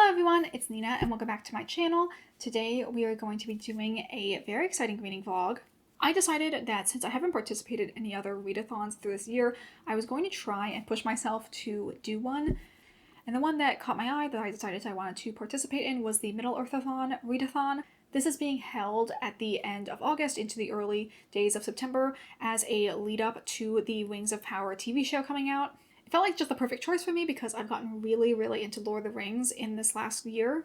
Hello everyone, it's Nina and welcome back to my channel. Today we are going to be doing a very exciting reading vlog. I decided that since I haven't participated in any other readathons through this year, I was going to try and push myself to do one. And the one that caught my eye that I decided I wanted to participate in was the Middle-earthathon readathon. This is being held at the end of August into the early days of September as a lead up to the Wings of Power TV show coming out. It felt like just the perfect choice for me because I've gotten really into Lord of the Rings in this last year.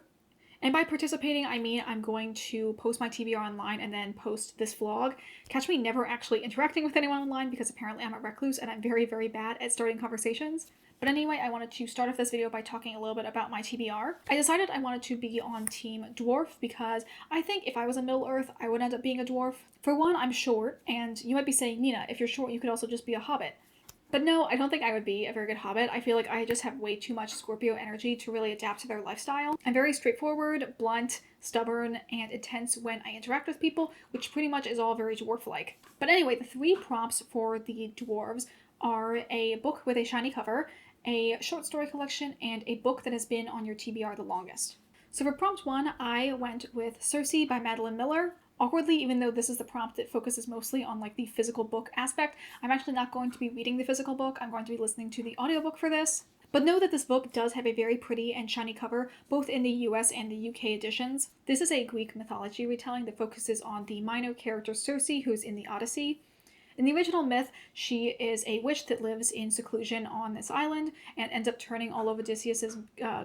And by participating, I mean I'm going to post my TBR online and then post this vlog. Catch me never actually interacting with anyone online because apparently I'm a recluse and I'm very bad at starting conversations. But anyway, I wanted to start off this video by talking a little bit about my TBR. I decided I wanted to be on Team Dwarf because I think if I was a Middle-earth, I would end up being a dwarf. For one, I'm short, and you might be saying, Nina, if you're short, you could also just be a hobbit. But no, I don't think I would be a very good hobbit. I feel like I just have way too much Scorpio energy to really adapt to their lifestyle. I'm very straightforward, blunt, stubborn, and intense when I interact with people, which pretty much is all very dwarf-like. But anyway, the three prompts for the dwarves are a book with a shiny cover, a short story collection, and a book that has been on your TBR the longest. So for prompt 1, I went with Circe by Madeline Miller. Awkwardly, even though this is the prompt that focuses mostly on like the physical book aspect, I'm actually not going to be reading the physical book. I'm going to be listening to the audiobook for this. But know that this book does have a very pretty and shiny cover, both in the US and the UK editions. This is a Greek mythology retelling that focuses on the minor character Circe, who's in the Odyssey. In the original myth, she is a witch that lives in seclusion on this island and ends up turning all of Odysseus's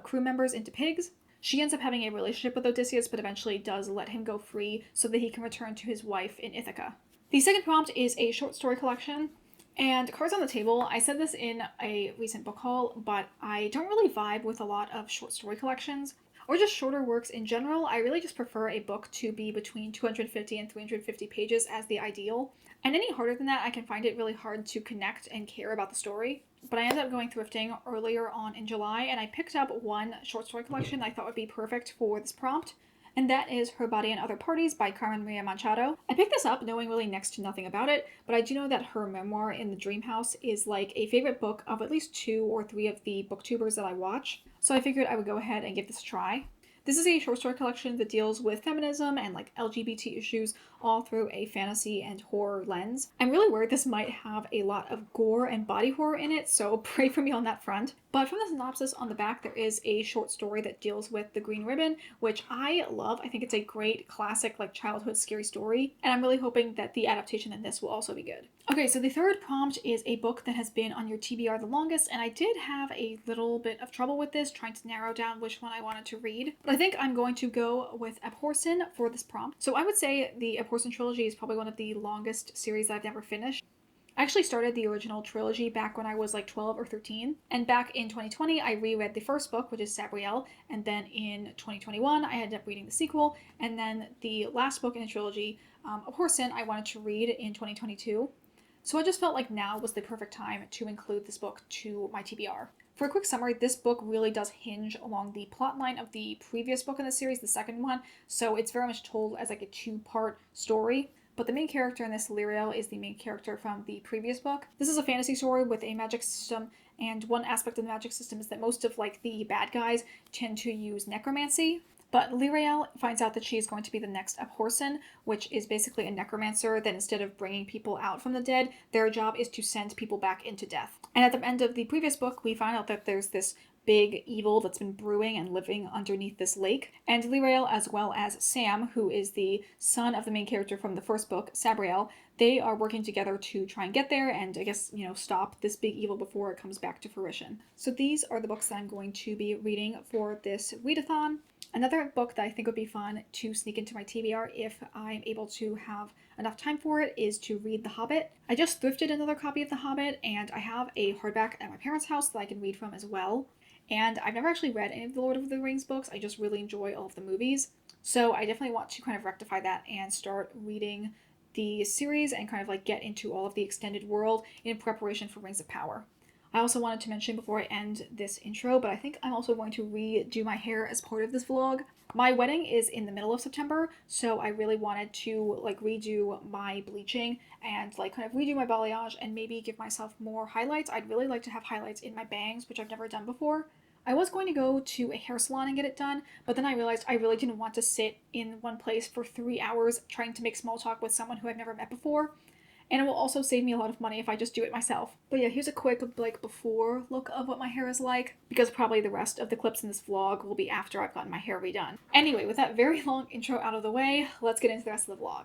crew members into pigs. She ends up having a relationship with Odysseus, but eventually does let him go free so that he can return to his wife in Ithaca. The second prompt is a short story collection. And Cards on the Table, I said this in a recent book haul, but I don't really vibe with a lot of short story collections, or just shorter works in general. I really just prefer a book to be between 250 and 350 pages as the ideal. And any harder than that, I can find it really hard to connect and care about the story. But I ended up going thrifting earlier on in July, and I picked up one short story collection I thought would be perfect for this prompt, and that is Her Body and Other Parties by Carmen Maria Machado. I picked this up knowing really next to nothing about it, but I do know that her memoir, In the Dream House, is like a favorite book of at least 2 or 3 of the booktubers that I watch, so I figured I would go ahead and give this a try. This is a short story collection that deals with feminism and like LGBT issues all through a fantasy and horror lens. I'm really worried this might have a lot of gore and body horror in it, so pray for me on that front. But from the synopsis on the back, there is a short story that deals with the Green Ribbon, which I love. I think it's a great classic like childhood scary story, and I'm really hoping that the adaptation in this will also be good. Okay, so the third prompt is a book that has been on your TBR the longest, and I did have a little bit of trouble with this, trying to narrow down which one I wanted to read. But I think I'm going to go with Abhorsen for this prompt. So I would say the Abhorsen trilogy is probably one of the longest series that I've never finished. I actually started the original trilogy back when I was like 12 or 13, and back in 2020 I reread the first book, which is Sabriel, and then in 2021 I ended up reading the sequel, and then the last book in the trilogy, Abhorsen, I wanted to read in 2022. So I just felt like now was the perfect time to include this book to my TBR. For a quick summary, this book really does hinge along the plotline of the previous book in the series, the second one, so it's very much told as like a 2-part story. But the main character in this, Lyriel, is the main character from the previous book. This is a fantasy story with a magic system, and one aspect of the magic system is that most of like the bad guys tend to use necromancy. But Lyriel finds out that she is going to be the next Abhorsen, which is basically a necromancer that instead of bringing people out from the dead, their job is to send people back into death. And at the end of the previous book, we find out that there's this big evil that's been brewing and living underneath this lake. And Lyriel, as well as Sam, who is the son of the main character from the first book, Sabriel, they are working together to try and get there and I guess, stop this big evil before it comes back to fruition. So these are the books that I'm going to be reading for this readathon. Another book that I think would be fun to sneak into my TBR if I'm able to have enough time for it is to read The Hobbit. I just thrifted another copy of The Hobbit, and I have a hardback at my parents' house that I can read from as well. And I've never actually read any of the Lord of the Rings books. I just really enjoy all of the movies. So I definitely want to kind of rectify that and start reading the series and kind of like get into all of the extended world in preparation for Rings of Power. I also wanted to mention before I end this intro, but I think I'm also going to redo my hair as part of this vlog. My wedding is in the middle of September, so I really wanted to like redo my bleaching and like kind of redo my balayage and maybe give myself more highlights. I'd really like to have highlights in my bangs, which I've never done before. I was going to go to a hair salon and get it done, but then I realized I really didn't want to sit in one place for 3 hours trying to make small talk with someone who I've never met before. And it will also save me a lot of money if I just do it myself. But yeah, here's a quick before look of what my hair is like, because probably the rest of the clips in this vlog will be after I've gotten my hair redone. Anyway, with that very long intro out of the way, let's get into the rest of the vlog.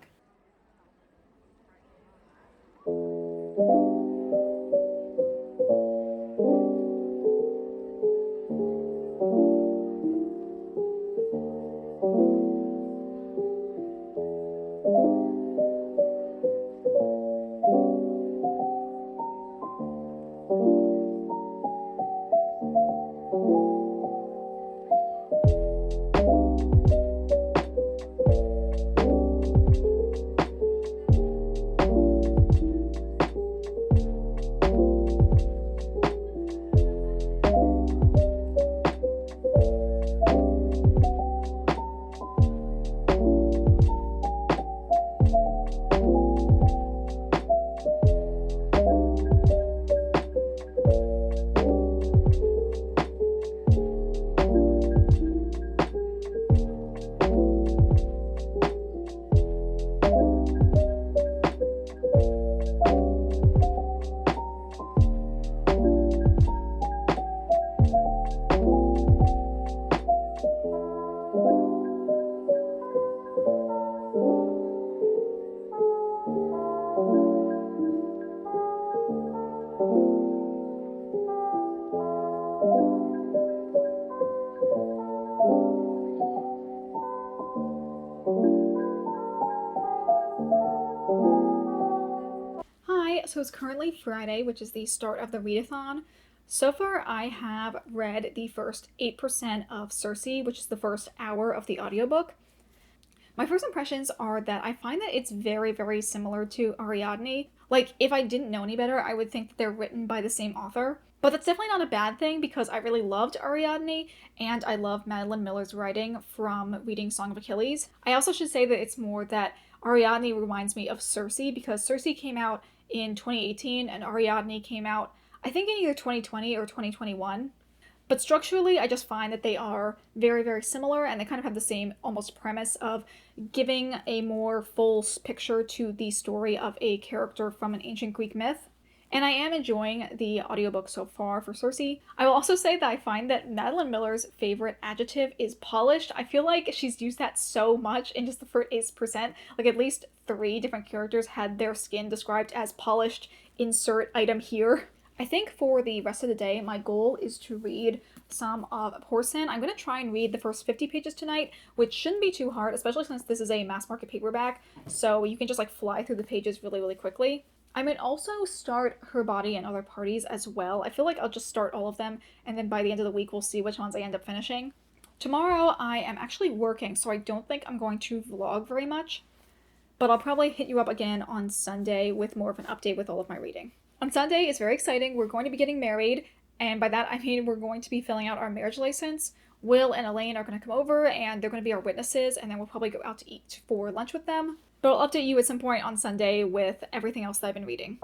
Hi, so it's currently Friday, which is the start of the readathon. So far, I have read the first 8% of Circe, which is the first hour of the audiobook. My first impressions are that I find that it's very, very similar to Ariadne. Like, if I didn't know any better, I would think that they're written by the same author. But that's definitely not a bad thing because I really loved Ariadne and I love Madeline Miller's writing from reading Song of Achilles. I also should say that it's more that Ariadne reminds me of Circe because Circe came out in 2018 and Ariadne came out, I think, in either 2020 or 2021. But structurally, I just find that they are very, very similar and they kind of have the same almost premise of giving a more full picture to the story of a character from an ancient Greek myth. And I am enjoying the audiobook so far for Circe. I will also say that I find that Madeline Miller's favorite adjective is polished. I feel like she's used that so much in just the first 8%. Like, at least 3 different characters had their skin described as polished. Insert item here. I think for the rest of the day, my goal is to read some of Porson. I'm going to try and read the first 50 pages tonight, which shouldn't be too hard, especially since this is a mass market paperback, so you can just fly through the pages really, really quickly. I might also start Her Body and Other Parties as well. I feel like I'll just start all of them, and then by the end of the week, we'll see which ones I end up finishing. Tomorrow, I am actually working, so I don't think I'm going to vlog very much, but I'll probably hit you up again on Sunday with more of an update with all of my reading. On Sunday, it's very exciting. We're going to be getting married, and by that I mean we're going to be filling out our marriage license. Will and Elaine are going to come over, and they're going to be our witnesses, and then we'll probably go out to eat for lunch with them. But I'll update you at some point on Sunday with everything else that I've been reading.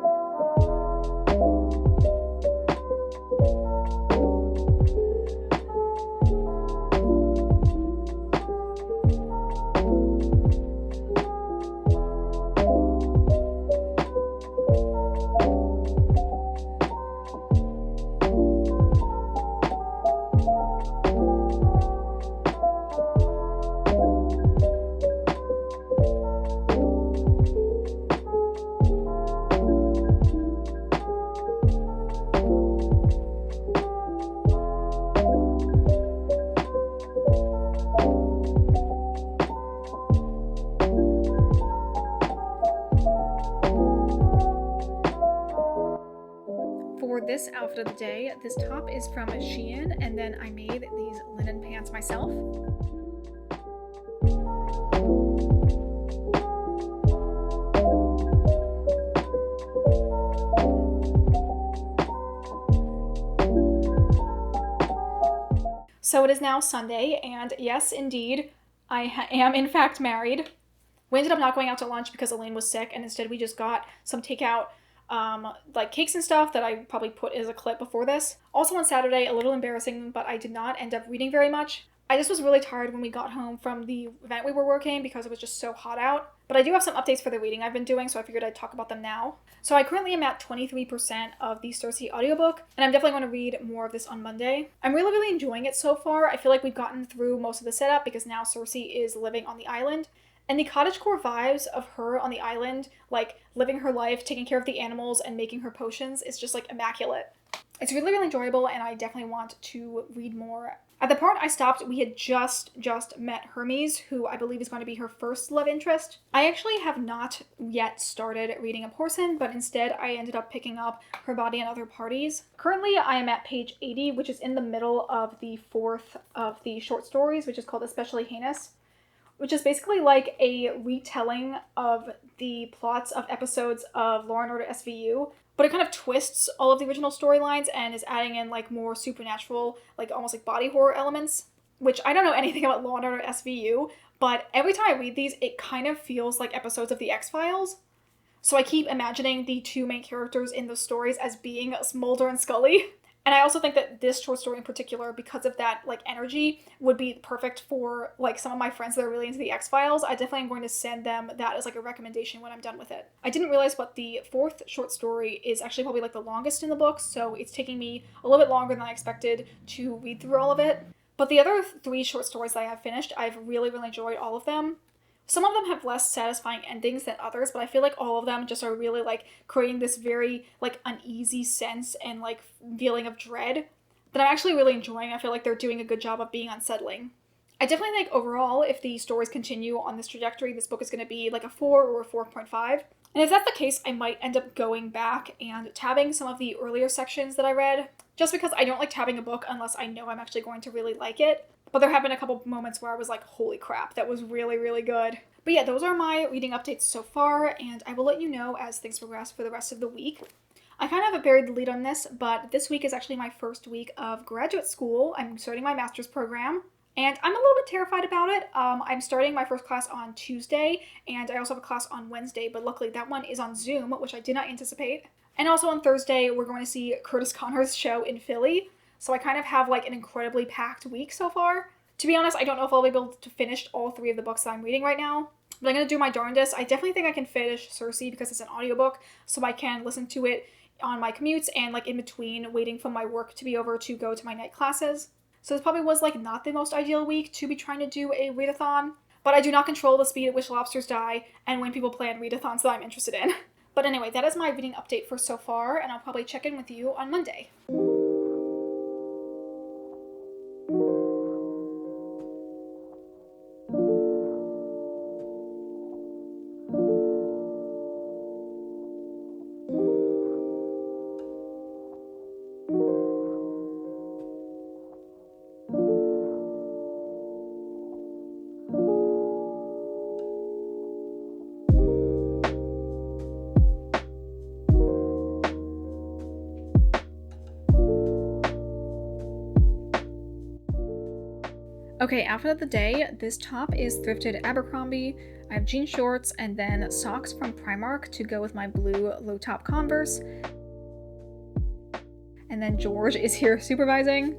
For this outfit of the day, this top is from Shein, and then I made these linen pants myself. So it is now Sunday, and yes, indeed, I am in fact married. We ended up not going out to lunch because Elaine was sick, and instead we just got some takeout like cakes and stuff that I probably put as a clip before this. Also on Saturday, a little embarrassing, but I did not end up reading very much. I just was really tired when we got home from the event we were working because it was just so hot out. But I do have some updates for the reading I've been doing, so I figured I'd talk about them now. So I currently am at 23% of the Cersei audiobook, and I'm definitely going to read more of this on Monday. I'm really enjoying it so far. I feel like we've gotten through most of the setup because now Cersei is living on the island. And the cottagecore vibes of her on the island, like living her life, taking care of the animals, and making her potions is just like immaculate. It's really enjoyable, and I definitely want to read more. At the part I stopped, we had just met Hermes, who I believe is going to be her first love interest. I actually have not yet started reading A Porcelain, but instead I ended up picking up Her Body and Other Parties. Currently I am at page 80, which is in the middle of the fourth of the short stories, which is called Especially Heinous, which is basically like a retelling of the plots of episodes of Law and Order SVU, but it kind of twists all of the original storylines and is adding in like more supernatural, like almost like body horror elements, which I don't know anything about Law and Order SVU, but every time I read these, it kind of feels like episodes of The X-Files. So I keep imagining the two main characters in those stories as being Mulder and Scully. And I also think that this short story in particular, because of that like energy, would be perfect for like some of my friends that are really into the X-Files. I definitely am going to send them that as like a recommendation when I'm done with it. I didn't realize, but the fourth short story is actually probably like the longest in the book, so it's taking me a little bit longer than I expected to read through all of it. But the other three short stories that I have finished, I've really enjoyed all of them. Some of them have less satisfying endings than others, but I feel like all of them just are really like creating this very like uneasy sense and like feeling of dread that I'm actually really enjoying. I feel like they're doing a good job of being unsettling. I definitely think overall, if the stories continue on this trajectory, this book is going to be like a 4 or a 4.5. And if that's the case, I might end up going back and tabbing some of the earlier sections that I read, just because I don't like tabbing a book unless I know I'm actually going to really like it. But there have been a couple moments where I was like, holy crap, that was really good. But yeah, those are my reading updates so far, and I will let you know as things progress for the rest of the week. I kind of have a buried lead on this, but this week is actually my first week of graduate school. I'm starting my master's program, and I'm a little bit terrified about it. I'm starting my first class on Tuesday, and I also have a class on Wednesday, but luckily that one is on Zoom, which I did not anticipate. And also on Thursday, we're going to see Curtis Connor's show in Philly, so I kind of have like an incredibly packed week so far. To be honest, I don't know if I'll be able to finish all 3 of the books that I'm reading right now, but I'm going to do my darndest. I definitely think I can finish Cersei because it's an audiobook, so I can listen to it on my commutes and like in between waiting for my work to be over to go to my night classes. So this probably was like not the most ideal week to be trying to do a readathon, but I do not control the speed at which lobsters die and when people plan readathons that I'm interested in. But anyway, that is my reading update for so far, and I'll probably check in with you on Monday. Okay, outfit of the day, this top is thrifted at Abercrombie. I have jean shorts and then socks from Primark to go with my blue low top Converse. And then George is here supervising.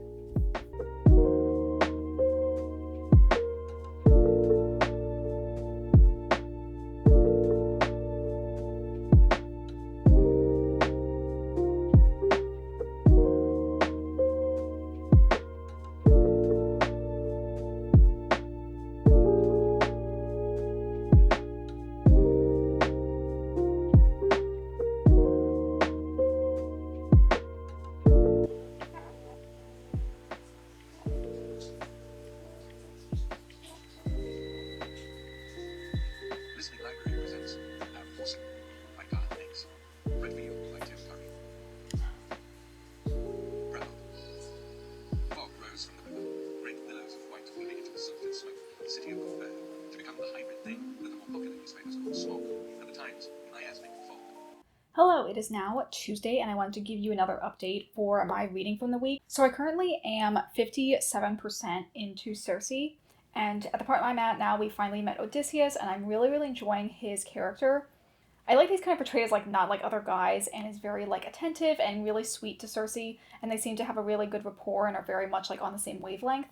Hello, it is now Tuesday and I wanted to give you another update for my reading from the week. So I currently am 57% into Cersei, and at the part I'm at now, we finally met Odysseus and I'm really enjoying his character. I like he's kind of portrayed as like not like other guys and is very like attentive and really sweet to Cersei, and they seem to have a really good rapport and are very much like on the same wavelength.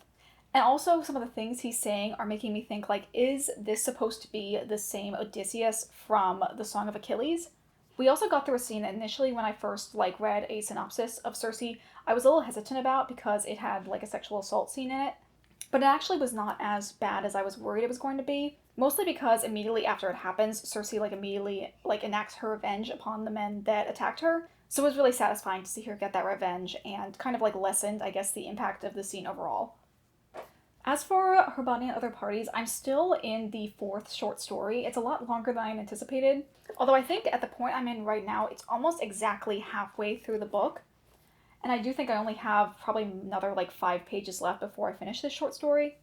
And also some of the things he's saying are making me think like, is this supposed to be the same Odysseus from the Song of Achilles? We also got through a scene that initially when I first like read a synopsis of Cersei, I was a little hesitant about because it had like a sexual assault scene in it. But it actually was not as bad as I was worried it was going to be. Mostly because immediately after it happens, Cersei like immediately like enacts her revenge upon the men that attacked her. So it was really satisfying to see her get that revenge and kind of like lessened, I guess, the impact of the scene overall. As for Her Body and Other Parties, I'm still in the fourth short story. It's a lot longer than I anticipated. Although I think at the point I'm in right now, it's almost exactly halfway through the book. And I do think I only have probably another like 5 pages left before I finish this short story.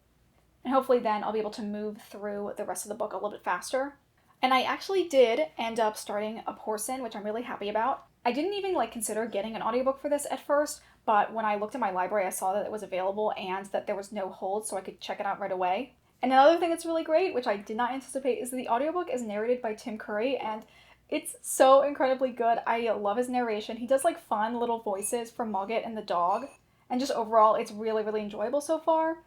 And hopefully then I'll be able to move through the rest of the book a little bit faster. And I actually did end up starting A Porson, which I'm really happy about. I didn't even like consider getting an audiobook for this at first, but when I looked at my library, I saw that it was available and that there was no hold, so I could check it out right away. And another thing that's really great, which I did not anticipate, is that the audiobook is narrated by Tim Curry, and it's so incredibly good. I love his narration. He does like fun little voices for Mogget and the dog, and just overall, it's really, really enjoyable so far.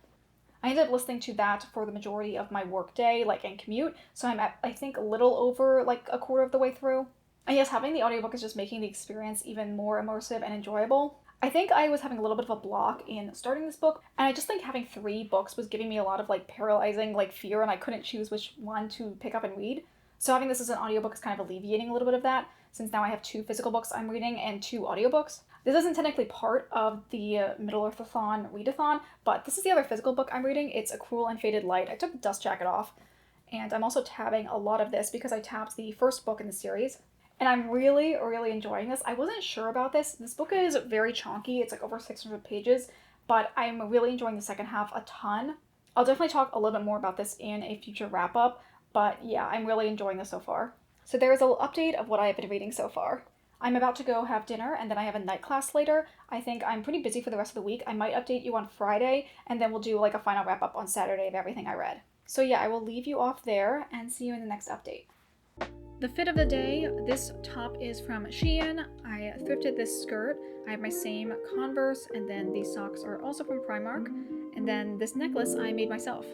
I ended up listening to that for the majority of my workday, like and commute, so I'm at, I think, a little over like a quarter of the way through. And yes, having the audiobook is just making the experience even more immersive and enjoyable. I think I was having a little bit of a block in starting this book, and I just think having 3 books was giving me a lot of like paralyzing like fear, and I couldn't choose which one to pick up and read. So having this as an audiobook is kind of alleviating a little bit of that, since now I have 2 physical books I'm reading and 2 audiobooks. This isn't technically part of the Middle-earth-a-thon readathon, but this is the other physical book I'm reading. It's A Cruel and Fated Light. I took the dust jacket off, and I'm also tabbing a lot of this because I tabbed the first book in the series. And I'm really, really enjoying this. I wasn't sure about this. This book is very chonky. It's like over 600 pages, but I'm really enjoying the second half a ton. I'll definitely talk a little bit more about this in a future wrap-up, but yeah, I'm really enjoying this so far. So there is a little update of what I've been reading so far. I'm about to go have dinner, and then I have a night class later. I think I'm pretty busy for the rest of the week. I might update you on Friday, and then we'll do like a final wrap-up on Saturday of everything I read. So yeah, I will leave you off there and see you in the next update. The fit of the day, this top is from Shein. I thrifted this skirt. I have my same Converse, and then these socks are also from Primark. And then this necklace I made myself.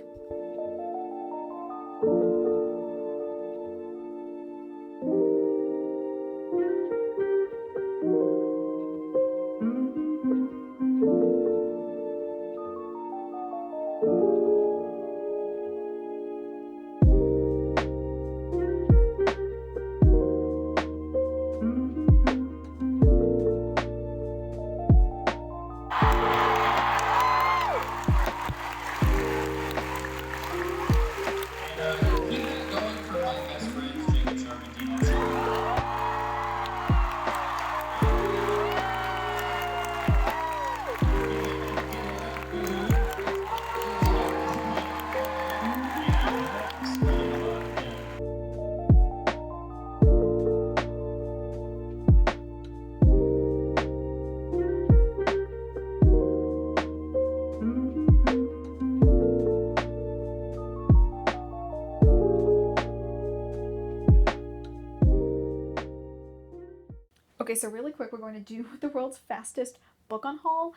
Okay, so really quick, we're going to do the world's fastest book on haul.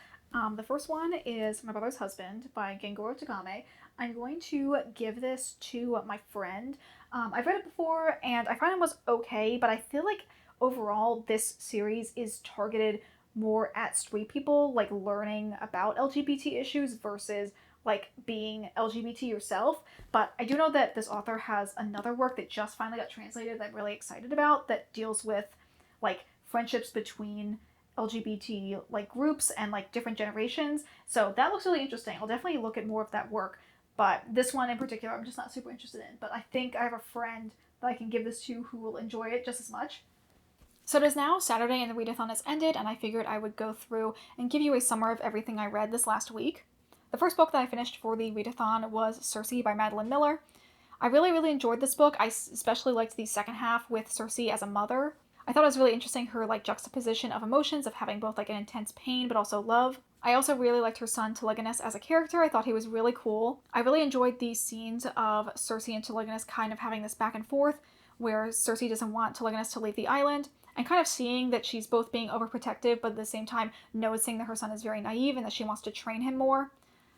The first one is My Brother's Husband by Gengoro Tagame. I'm going to give this to my friend. I've read it before, and I find it was okay, but I feel like overall this series is targeted more at straight people, like learning about LGBT issues versus like being LGBT yourself. But I do know that this author has another work that just finally got translated that I'm really excited about that deals with like friendships between LGBT like groups and like different generations. So that looks really interesting. I'll definitely look at more of that work. But this one in particular, I'm just not super interested in. But I think I have a friend that I can give this to who will enjoy it just as much. So it is now Saturday and the readathon has ended, and I figured I would go through and give you a summary of everything I read this last week. The first book that I finished for the readathon was Cersei by Madeline Miller. I really, really enjoyed this book. I especially liked the second half with Cersei as a mother. I thought it was really interesting, her like juxtaposition of emotions of having both like an intense pain but also love. I also really liked her son Telegonus as a character. I thought he was really cool. I really enjoyed these scenes of Cersei and Telegonus kind of having this back and forth where Cersei doesn't want Telegonus to leave the island, and kind of seeing that she's both being overprotective, but at the same time noticing that her son is very naive and that she wants to train him more.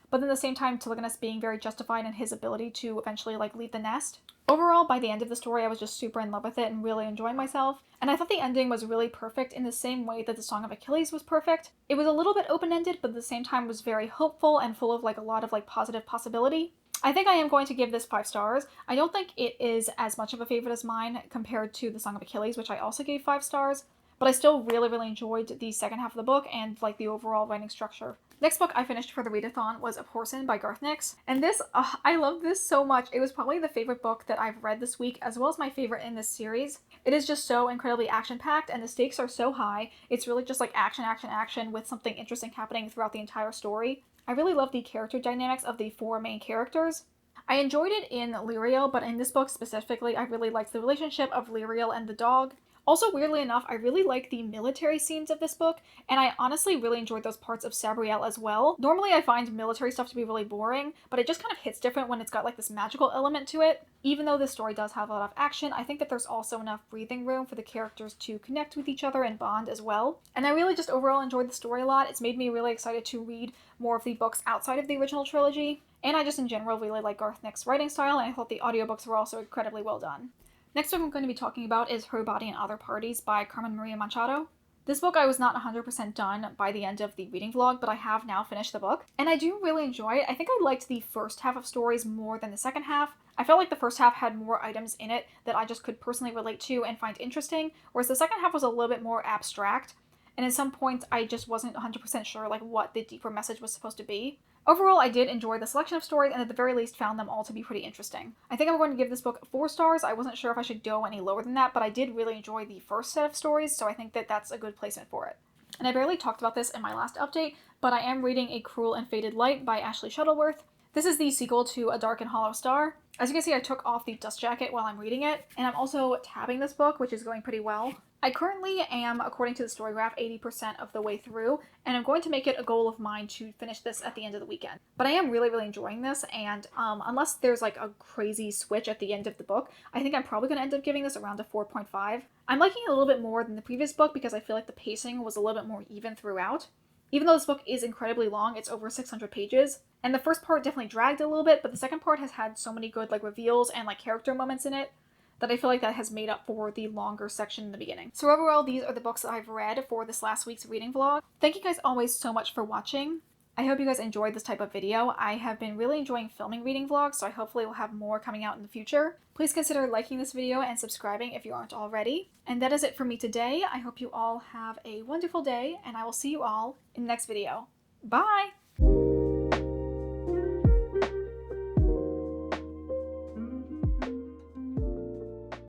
But then at the same time, Telegonus being very justified in his ability to eventually leave the nest. Overall, by the end of the story, I was just super in love with it and really enjoying myself. And I thought the ending was really perfect in the same way that the Song of Achilles was perfect. It was a little bit open-ended, but at the same time was very hopeful and full of a lot of positive possibility. I think I am going to give this 5 stars. I don't think it is as much of a favorite as mine compared to the Song of Achilles, which I also gave 5 stars. But I still really, really enjoyed the second half of the book and the overall writing structure. Next book I finished for the readathon was A Porson by Garth Nix. And this, I love this so much. It was probably the favorite book that I've read this week, as well as my favorite in this series. It is just so incredibly action-packed, and the stakes are so high. It's really just action, action, action with something interesting happening throughout the entire story. I really love the character dynamics of the 4 main characters. I enjoyed it in Lyriel, but in this book specifically, I really liked the relationship of Lyriel and the dog. Also, weirdly enough, I really like the military scenes of this book, and I honestly really enjoyed those parts of Sabriel as well. Normally I find military stuff to be really boring, but it just kind of hits different when it's got this magical element to it. Even though this story does have a lot of action, I think that there's also enough breathing room for the characters to connect with each other and bond as well. And I really just overall enjoyed the story a lot. It's made me really excited to read more of the books outside of the original trilogy, and I just in general really like Garth Nix's writing style, and I thought the audiobooks were also incredibly well done. Next book I'm going to be talking about is Her Body and Other Parties by Carmen Maria Machado. This book I was not 100% done by the end of the reading vlog, but I have now finished the book, and I do really enjoy it. I think I liked the first half of stories more than the second half. I felt like the first half had more items in it that I just could personally relate to and find interesting, whereas the second half was a little bit more abstract, and at some points I just wasn't 100% sure what the deeper message was supposed to be. Overall, I did enjoy the selection of stories, and at the very least found them all to be pretty interesting. I think I'm going to give this book 4 stars. I wasn't sure if I should go any lower than that, but I did really enjoy the first set of stories, so I think that that's a good placement for it. And I barely talked about this in my last update, but I am reading A Cruel and Fated Light by Ashley Shuttleworth. This is the sequel to A Dark and Hollow Star. As you can see, I took off the dust jacket while I'm reading it, and I'm also tabbing this book, which is going pretty well. I currently am, according to the story graph, 80% of the way through, and I'm going to make it a goal of mine to finish this at the end of the weekend. But I am really, really enjoying this, and unless there's a crazy switch at the end of the book, I think I'm probably going to end up giving this around a 4.5. I'm liking it a little bit more than the previous book because I feel like the pacing was a little bit more even throughout. Even though this book is incredibly long, it's over 600 pages, and the first part definitely dragged a little bit, but the second part has had so many good reveals and character moments in it that I feel like that has made up for the longer section in the beginning. So overall, these are the books that I've read for this last week's reading vlog. Thank you guys always so much for watching. I hope you guys enjoyed this type of video. I have been really enjoying filming reading vlogs, so I hopefully will have more coming out in the future. Please consider liking this video and subscribing if you aren't already. And that is it for me today. I hope you all have a wonderful day, and I will see you all in the next video. Bye!